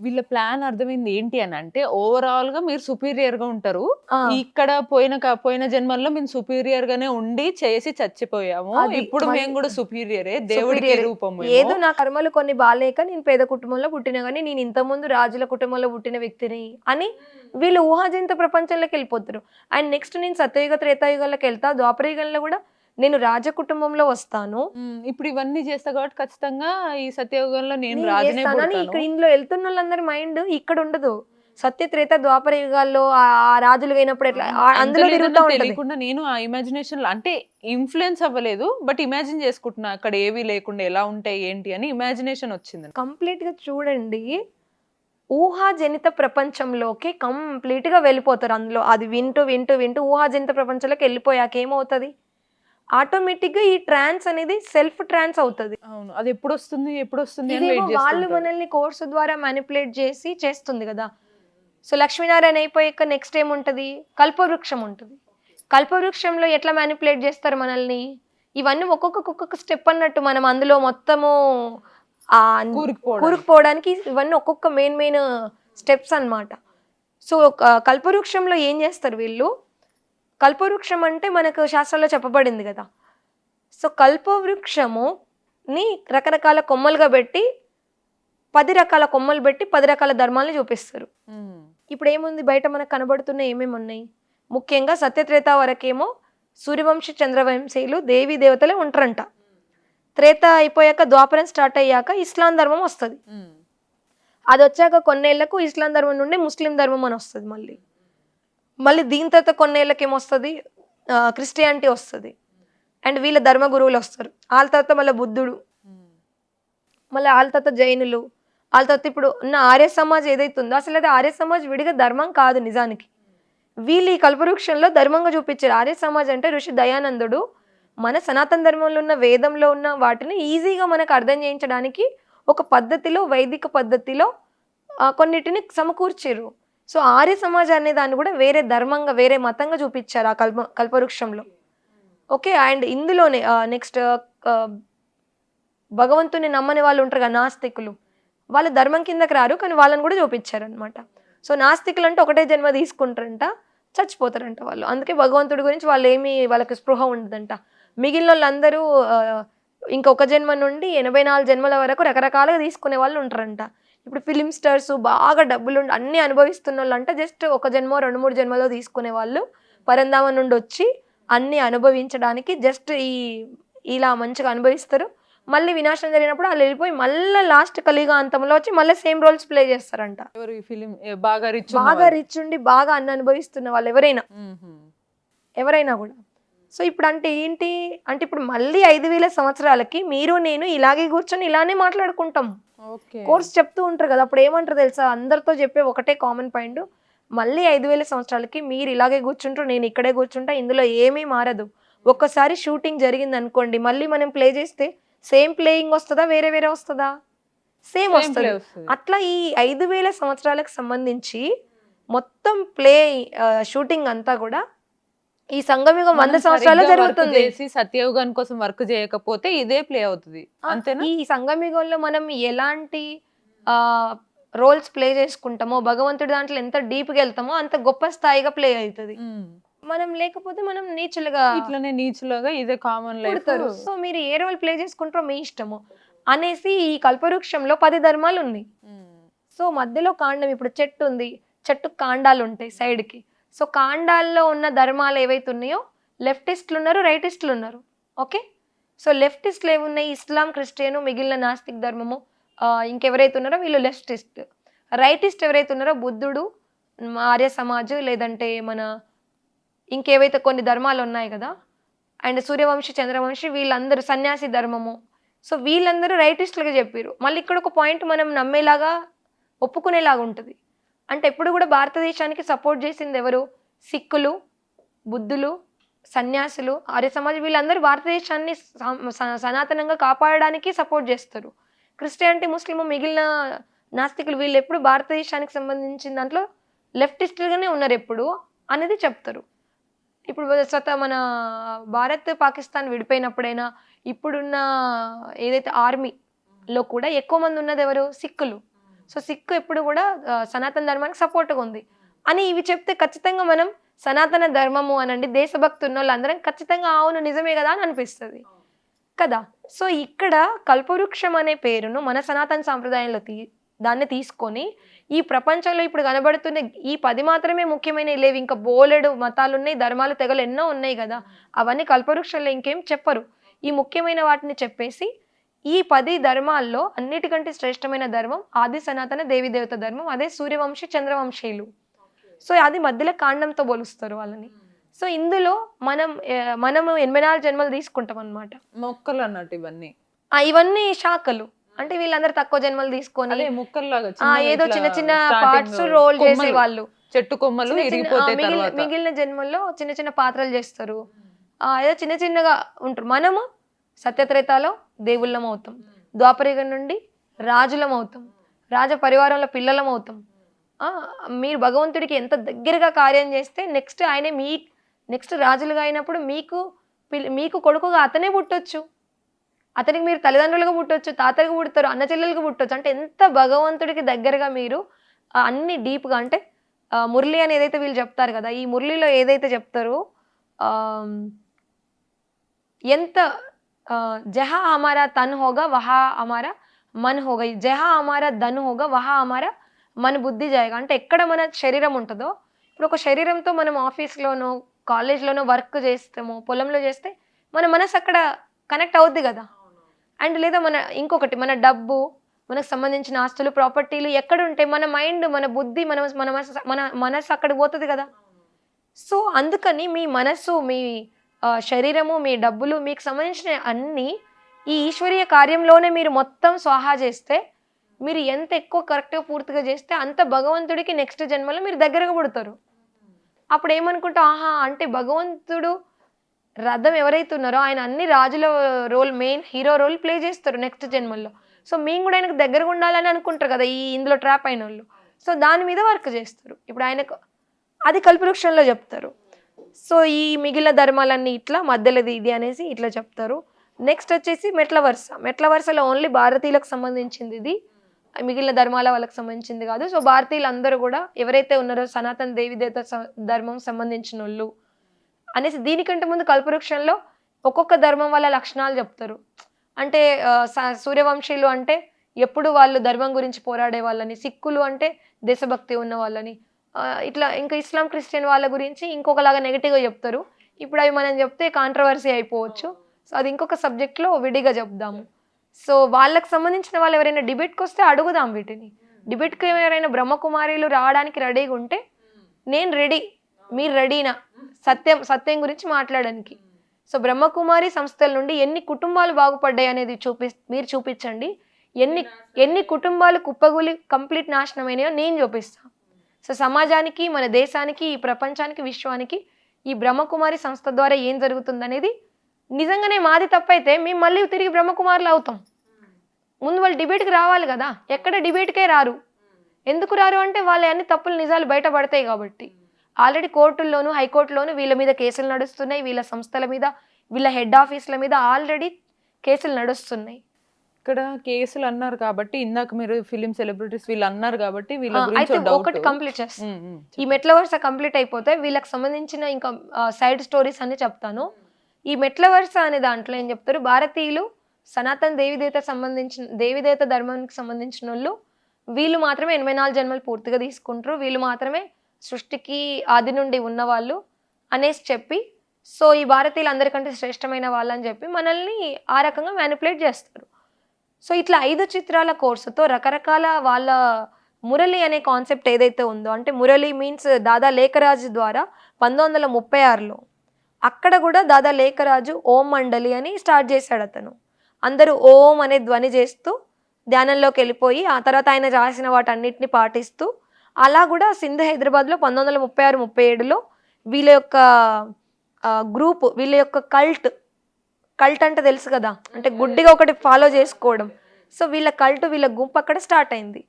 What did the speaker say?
వీళ్ళ ప్లాన్ అర్థమైంది ఏంటి అని అంటే ఓవరాల్ గా మీరు సుపీరియర్ గా ఉంటారు. ఆ! ఇక్కడ పోయిన జన్మల్లో మేము సుపీరియర్ గానే ఉండి చేసి చచ్చిపోయాము. అది ఇప్పుడు మళ్ళీ మేము కూడా సుపీరియరే. దేవుడికి సుపీరియరే. రూపమేమో. ఏదో నా కర్మలు కొన్ని బాలేక నేను పేద కుటుంబంలో పుట్టినా గానీ, నేను ఇంతకుముందు రాజుల కుటుంబంలో పుట్టిన వ్యక్తిని అని వీళ్ళు ఊహాజనిత ప్రపంచంలోకెళ్ళిపోతారు. అండ్ నెక్స్ట్ నేను సత్యయుగ, త్రేతాయుగాల్లోకెళ్తా. ద్వాపరయుగంలో గూడా నేను రాజ కుటుంబంలో వస్తాను. ఇప్పుడు ఇవన్నీ చేస్తా కాబట్టి ఖచ్చితంగా ఈ సత్యయుగంలో నేను నేను రాజునే చేస్తాను అని పుడతాను. ఇక్కడ ఇందులో వెళ్తున్నోళ్ళందరి మైండ్ ఇక్కడ ఉండదు. సత్య, త్రేత, ద్వాపర యుగాల్లో ఆ రాజులు అయినప్పుడు ఎట్లా అందులో ఎంత తిరుగుతా లేదన్నా ఉంటది. తెలియకుండా నేను ఆ ఇమాజినేషన్ అంటే ఇన్ఫ్లుయెన్స్ అవ్వలేదు. బట్ ఇమాజిన్ చేసుకుంటున్నా అక్కడ ఏవి లేకుండా ఎలా ఉంటాయి ఏంటి అని ఇమాజినేషన్ వచ్చింది. కంప్లీట్ గా చూడండి, ఊహాజనిత ప్రపంచంలోకి కంప్లీట్ గా వెళ్ళిపోతారు. అందులో అది వింటూ వింటూ వింటూ ఊహాజనిత ప్రపంచంలోకి వెళ్ళిపోయాక ఏమవుతుంది, ఆటోమేటిక్ గా ఈ ట్రాన్స్ అనేది సెల్ఫ్ ట్రాన్స్ అవుతుంది. అవును. అది ఎప్పుడు వస్తుంది అని ఇదేమో వెయిట్ వాళ్ళు చేస్తుంటారు. మనల్ని కోర్సు ద్వారా మ్యానిపులేట్ చేసి చేస్తుంది కదా. సో లక్ష్మీనారాయణ అయిపోయాక నెక్స్ట్ ఏముంటది, కల్పవృక్షం ఉంటుంది. కల్పవృక్షంలో ఎట్లా మ్యానిపులేట్ చేస్తారు మనల్ని, ఇవన్నీ ఒక్కొక్క స్టెప్ అన్నట్టు. మనం అందులో మొత్తము ఆ కూరుకుపోవడానికి ఇవన్నీ ఒక్కొక్క మెయిన్ స్టెప్స్ అన్నమాట. సో కల్పవృక్షంలో ఏం చేస్తారు వీళ్ళు, కల్పవృక్షం అంటే మనకు శాస్త్రంలో చెప్పబడింది కదా. సో కల్పవృక్షముని రకరకాల కొమ్మలుగా పెట్టి 10 రకాల కొమ్మలు పెట్టి 10 రకాల ధర్మాలను చూపిస్తారు. ఇప్పుడు ఏముంది బయట మనకు కనబడుతున్న ఏమేమి ఉన్నాయి, ముఖ్యంగా సత్యత్రేత వరకేమో సూర్యవంశ చంద్రవంశీయులు దేవీ దేవతలే ఉంటారంట. త్రేత అయిపోయాక ద్వాపరం స్టార్ట్ అయ్యాక ఇస్లాం ధర్మం వస్తుంది. అది వచ్చాక కొన్నేళ్లకు ఇస్లాం ధర్మం నుండి ముస్లిం ధర్మం అని వస్తుంది. మళ్ళీ దీని తర్వాత కొన్నేళ్ళకి ఏమొస్తుంది, క్రిస్టియానిటీ వస్తుంది. అండ్ వీళ్ళ ధర్మ గురువులు వస్తారు. వాళ్ళ తర్వాత మళ్ళీ బుద్ధుడు, మళ్ళీ వాళ్ళ తర్వాత జైనులు, వాళ్ళ తర్వాత ఇప్పుడు ఉన్న ఆర్య సమాజ్ ఏదైతే ఉందో, అసలు అది ఆర్య సమాజ్ విడిగా ధర్మం కాదు నిజానికి. వీళ్ళు ఈ కల్పవృక్షంలో ధర్మంగా చూపించారు. ఆర్య సమాజ్ అంటే ఋషి దయానందుడు మన సనాతన ధర్మంలో ఉన్న వేదంలో ఉన్న వాటిని ఈజీగా మనకు అర్థం చేయించడానికి ఒక పద్ధతిలో, వైదిక పద్ధతిలో కొన్నిటిని సమకూర్చారు. సో ఆర్య సమాజ్ అనే దాన్ని కూడా వేరే ధర్మంగా, వేరే మతంగా చూపించారు ఆ కల్పవృక్షంలో. ఓకే. అండ్ ఇందులోనే నెక్స్ట్ భగవంతుని నమ్మని వాళ్ళు ఉంటారు కదా, నాస్తికులు. వాళ్ళ ధర్మం కిందకి రారు, కానీ వాళ్ళని కూడా చూపించారనమాట. సో నాస్తికులు అంటే ఒకటే జన్మ తీసుకుంటారంట, చచ్చిపోతారంట వాళ్ళు. అందుకే భగవంతుడి గురించి వాళ్ళకి స్పృహ ఉండదంట. మిగిలిన వాళ్ళందరూ ఇంకొక జన్మ నుండి 84 జన్మల వరకు రకరకాలుగా తీసుకునే వాళ్ళు ఉంటారంట. ఇప్పుడు ఫిలిం స్టార్స్ బాగా డబ్బులు అన్నీ అనుభవిస్తున్న వాళ్ళు అంటే జస్ట్ ఒక జన్మ 2-3 జన్మలో తీసుకునే వాళ్ళు పరంధామం నుండి వచ్చి అన్నీ అనుభవించడానికి జస్ట్ ఇలా మంచిగా అనుభవిస్తారు. మళ్ళీ వినాశనం జరిగినప్పుడు వాళ్ళు వెళ్ళిపోయి మళ్ళీ లాస్ట్ కలియుగ అంతంలో వచ్చి మళ్ళీ సేమ్ రోల్స్ ప్లే చేస్తారంట. బాగా రిచ్ ఉండి బాగా అన్ని అనుభవిస్తున్న వాళ్ళు ఎవరైనా కూడా. సో ఇప్పుడు అంటే ఏంటి అంటే, ఇప్పుడు మళ్ళీ 5000 సంవత్సరాలకి మీరు నేను ఇలాగే కూర్చొని ఇలానే మాట్లాడుకుంటాం. కోర్స్ చెప్తూ ఉంటారు కదా, అప్పుడు ఏమంటారు తెలుసా, అందరితో చెప్పే ఒకటే కామన్ పాయింట్, మళ్ళీ 5000 సంవత్సరాలకి మీరు ఇలాగే కూర్చుంటారు, నేను ఇక్కడే కూర్చుంటా, ఇందులో ఏమీ మారదు. ఒక్కసారి షూటింగ్ జరిగింది అనుకోండి, మళ్ళీ మనం ప్లే చేస్తే సేమ్ ప్లేయింగ్ వస్తుందా, వేరే వస్తుందా, సేమ్ వస్తుంది. అట్లా ఈ 5000 సంవత్సరాలకు సంబంధించి మొత్తం షూటింగ్ అంతా కూడా ఈ సంగమయుగం 100 సంవత్సరాలు జరుగుతుంది. సత్యయుగం కోసం వర్క్ చేయకపోతే ఇదే ప్లే అవుతుంది అంతేనా. ఈ సంగమయుగంలో మనం ఎలాంటి రోల్స్ ప్లే చేసుకుంటామో, భగవంతుడి దాంట్లో ఎంత డీప్ గా వెళ్తామో అంత గొప్ప స్థాయిగా ప్లే అవుతుంది. మనం లేకపోతే మనం నీచులుగా ఇదే కామన్ లైఫ్. సో మీరు ఏ రోల్ ప్లే చేసుకుంటారో మీ ఇష్టము అనేసి ఈ కల్పవృక్షంలో 10 ధర్మాలు ఉన్నాయి. సో మధ్యలో కాండం, ఇప్పుడు చెట్టు ఉంది, చెట్టు కాండాలు ఉంటాయి సైడ్ కి. సో కాండాల్లో ఉన్న ధర్మాలు ఏవైతే ఉన్నాయో లెఫ్టిస్టులు ఉన్నారు, రైటిస్టులు ఉన్నారు. ఓకే. సో లెఫ్టిస్టులు ఏమున్నాయి, ఇస్లాం, క్రిస్టియన్, మిగిలిన నాస్తిక్ ధర్మము, ఇంకెవరైతే ఉన్నారో వీళ్ళు లెఫ్టిస్ట్. రైటిస్ట్ ఎవరైతే ఉన్నారో బుద్ధుడు, ఆర్య సమాజ్, లేదంటే మన ఇంకేవైతే కొన్ని ధర్మాలు ఉన్నాయి కదా, అండ్ సూర్యవంశి, చంద్రవంశి, వీళ్ళందరూ సన్యాసి ధర్మము. సో వీళ్ళందరూ రైటిస్టులుగా చెప్పారు. మళ్ళీ ఇక్కడ ఒక పాయింట్ మనం నమ్మేలాగా, ఒప్పుకునేలాగా ఉంటుంది. అంటే ఎప్పుడు కూడా భారతదేశానికి సపోర్ట్ చేసింది ఎవరు, సిక్కులు, బుద్ధులు, సన్యాసులు, ఆర్య సమాజ్, వీళ్ళందరూ భారతదేశాన్ని సనాతనంగా కాపాడడానికి సపోర్ట్ చేస్తారు. క్రిస్టియానిటీ, ముస్లిం, మిగిలిన నాస్తికులు వీళ్ళు ఎప్పుడు భారతదేశానికి సంబంధించిన దాంట్లో లెఫ్టిస్టులుగానే ఉన్నారు ఎప్పుడు అనేది చెప్తారు. ఇప్పుడు మన భారత్ పాకిస్తాన్ విడిపోయినప్పుడైనా, ఇప్పుడున్న ఏదైతే ఆర్మీలో కూడా ఎక్కువ మంది ఉన్నది ఎవరు, సిక్కులు. సో సిక్కు ఎప్పుడు కూడా సనాతన ధర్మానికి సపోర్ట్గా ఉంది అని ఇవి చెప్తే ఖచ్చితంగా మనం సనాతన ధర్మము అనండి దేశభక్తి ఉన్న వాళ్ళందరం ఖచ్చితంగా అవును నిజమే కదా అని అనిపిస్తుంది కదా. సో ఇక్కడ కల్పవృక్షం అనే పేరును మన సనాతన సాంప్రదాయంలో దాన్ని తీసుకొని ఈ ప్రపంచంలో ఇప్పుడు కనబడుతున్న ఈ 10 మాత్రమే ముఖ్యమైనవి లేవు, ఇంకా బోలెడు మతాలు ఉన్నాయి, ధర్మాలు తెగలు ఎన్నో ఉన్నాయి కదా, అవన్నీ కల్పవృక్షంలో ఇంకేం చెప్పరు. ఈ ముఖ్యమైన వాటిని చెప్పేసి ఈ 10 ధర్మాల్లో అన్నిటికంటే శ్రేష్టమైన ధర్మం ఆది సనాతన దేవత ధర్మం, అదే సూర్యవంశీ చంద్రవంశీయులు. సో అది మధ్యలో కాండంతో పోలుస్తారు వాళ్ళని. సో ఇందులో మనము 84 జన్మలు తీసుకుంటాం అనమాట. మొక్కలు అన్నట్టు ఇవన్నీ ఇవన్నీ శాఖలు, అంటే వీళ్ళందరూ తక్కువ జన్మలు తీసుకొని ఏదో చిన్న చిన్న పార్ట్స్ రోల్ చేసే వాళ్ళు, చెట్టు కొమ్మలు మిగిలిన జన్మల్లో చిన్న చిన్న పాత్రలు చేస్తారు, ఏదో చిన్న చిన్నగా ఉంటారు. మనము సత్యత్రేతాలో దేవుళ్ళం అవుతాం, ద్వాపరయుగం నుండి రాజులం అవుతాం, రాజ పరివారంలో పిల్లలం అవుతాం. మీరు భగవంతుడికి ఎంత దగ్గరగా కార్యం చేస్తే నెక్స్ట్ ఆయనే నెక్స్ట్ రాజులుగా అయినప్పుడు మీకు కొడుకుగా అతనే పుట్టొచ్చు, అతనికి మీరు తల్లిదండ్రులుగా పుట్టొచ్చు, తాతలకు పుడతారు, అన్న చెల్లెలకు పుట్టొచ్చు. అంటే ఎంత భగవంతుడికి దగ్గరగా మీరు అన్ని డీప్గా, అంటే మురళి అని ఏదైతే వీళ్ళు చెప్తారు కదా, ఈ మురళిలో ఏదైతే చెప్తారో ఎంత జహా హమారా తన్ హోగా వహా హమారా మన్ హోగా, జహా హమారా ధన్ హోగా వహా హమారా మన బుద్ధి జాయగా. అంటే ఎక్కడ మన శరీరం ఉంటుందో, ఇప్పుడు ఒక శరీరంతో మనం ఆఫీస్లోనో కాలేజ్లోనో వర్క్ చేస్తామో పొలంలో చేస్తే మన మనసు అక్కడ కనెక్ట్ అవుద్ది కదా. అండ్ లేదా ఇంకొకటి మన డబ్బు, మనకు సంబంధించిన ఆస్తులు ప్రాపర్టీలు ఎక్కడ ఉంటే మన మైండ్ మన బుద్ధి మన మనసు అక్కడికి పోతుంది కదా. సో అందుకని మీ మనసు, మీ శరీరము, మీ డబ్బులు, మీకు సంబంధించిన అన్నీ ఈ ఈశ్వరీయ కార్యంలోనే మీరు మొత్తం స్వాహా చేస్తే, మీరు ఎంత ఎక్కువ కరెక్ట్గా పూర్తిగా చేస్తే అంత భగవంతుడికి నెక్స్ట్ జన్మలో మీరు దగ్గరగా పుడతారు. అప్పుడు ఏమనుకుంటాం, అంటే భగవంతుడు రథం ఎవరైతే ఉన్నారో ఆయన అన్ని రాజుల role, main hero role play చేస్తారు నెక్స్ట్ జన్మల్లో. సో మేము కూడా ఆయనకు దగ్గరగా ఉండాలని అనుకుంటారు కదా ఇందులో ట్రాప్ అయిన వాళ్ళు. సో దాని మీద వర్క్ చేస్తారు. ఇప్పుడు ఆయనకు అది కల్పవృక్షంలో చెప్తారు. సో ఈ మిగిలిన ధర్మాలన్నీ ఇట్లా మధ్యలోది ఇది అనేసి ఇట్లా చెప్తారు. నెక్స్ట్ వచ్చేసి మెట్ల వరుసలో ఓన్లీ భారతీయులకు సంబంధించింది ఇది, మిగిలిన ధర్మాల వాళ్ళకి సంబంధించింది కాదు. సో భారతీయులు అందరూ కూడా ఎవరైతే ఉన్నారో సనాతన దేవత ధర్మం సంబంధించిన వాళ్ళు అనేసి దీనికంటే ముందు కల్పవృక్షంలో ఒక్కొక్క ధర్మం వాళ్ళ లక్షణాలు చెప్తారు. అంటే సూర్యవంశీయులు అంటే ఎప్పుడు వాళ్ళు ధర్మం గురించి పోరాడే వాళ్ళని, సిక్కులు అంటే దేశభక్తి ఉన్న వాళ్ళని, ఇట్లా ఇంకా ఇస్లాం క్రిస్టియన్ వాళ్ళ గురించి ఇంకొకలాగా నెగిటివ్గా చెప్తారు. ఇప్పుడు అవి మనం చెప్తే కాంట్రవర్సీ అయిపోవచ్చు. సో అది ఇంకొక సబ్జెక్ట్లో విడిగా చెప్దాము. సో వాళ్ళకి సంబంధించిన వాళ్ళు ఎవరైనా డిబేట్కి వస్తే అడుగుదాం వీటిని. డిబేట్కి ఎవరైనా బ్రహ్మకుమారీలు రావడానికి రెడీగా ఉంటే నేను రెడీ, మీరు రెడీనా సత్యం గురించి మాట్లాడడానికి. సో బ్రహ్మకుమారి సంస్థల నుండి ఎన్ని కుటుంబాలు బాగుపడ్డాయి అనేది మీరు చూపించండి, ఎన్ని కుటుంబాలు కుప్పగూలి కంప్లీట్ నాశనమైనాయో నేను చూపిస్తాను. సో సమాజానికి, మన దేశానికి, ఈ ప్రపంచానికి, విశ్వానికి ఈ బ్రహ్మకుమారి సంస్థ ద్వారా ఏం జరుగుతుంది అనేది నిజంగానే మాది తప్పైతే మేము మళ్ళీ తిరిగి బ్రహ్మకుమారులు అవుతాం. ముందు వాళ్ళు డిబేట్కి రావాలి కదా, ఎక్కడ డిబేట్కే రారు. ఎందుకు రారు అంటే వాళ్ళ అన్ని తప్పులు నిజాలు బయటపడతాయి కాబట్టి. ఆల్రెడీ కోర్టుల్లోనూ హైకోర్టులోనూ వీళ్ళ మీద కేసులు నడుస్తున్నాయి, వీళ్ళ సంస్థల మీద, వీళ్ళ హెడ్ ఆఫీసుల మీద ఆల్రెడీ కేసులు నడుస్తున్నాయి. ఇక్కడ కేసులు అన్నారు కాబట్టి, ఇందాక మీరు ఫిలిం సెలబ్రిటీస్ వీళ్ళు అన్నారు కాబట్టి వీళ్ళ గురించి ఒకటి కంప్లీట్ చేస్తాను. ఈ మెట్ల వరుస కంప్లీట్ అయిపోతే వీళ్ళకి సంబంధించిన ఇంకా సైడ్ స్టోరీస్ అన్ని చెప్తాను. ఈ మెట్ల వరుస అనే దాంట్లో ఏం చెప్తారు, భారతీయులు సనాతన దేవత ధర్మానికి సంబంధించిన వాళ్ళు వీళ్ళు మాత్రమే 84 జన్మలు పూర్తిగా తీసుకుంటారు, వీళ్ళు మాత్రమే సృష్టికి ఆది నుండి ఉన్నవాళ్ళు అనేసి చెప్పి, సో ఈ భారతీయులు అందరికంటే శ్రేష్టమైన వాళ్ళని చెప్పి మనల్ని ఆ రకంగా మ్యానిపులేట్ చేస్తారు. సో ఇట్లా 5 చిత్రాల కోర్సుతో రకరకాల వాళ్ళ మురళి అనే కాన్సెప్ట్ ఏదైతే ఉందో, అంటే మురళి మీన్స్ దాదా లేఖరాజు ద్వారా 1936లో అక్కడ కూడా దాదా లేఖరాజు ఓం మండలి అని స్టార్ట్ చేశాడు. అతను అందరూ ఓం అనే ధ్వని చేస్తూ ధ్యానంలోకి వెళ్ళిపోయి ఆ తర్వాత ఆయన రాసిన వాటన్నిటిని పాటిస్తూ అలా కూడా సింధ్ హైదరాబాద్లో 1936-37లో వీళ్ళ యొక్క గ్రూప్, వీళ్ళ యొక్క కల్ట్ అంటే తెలుసు కదా, అంటే గుడ్డిగా ఒకటి ఫాలో చేసుకోవడం. సో వీళ్ళ కల్ట్, వీళ్ళ గుంపు అక్కడ స్టార్ట్ అయింది.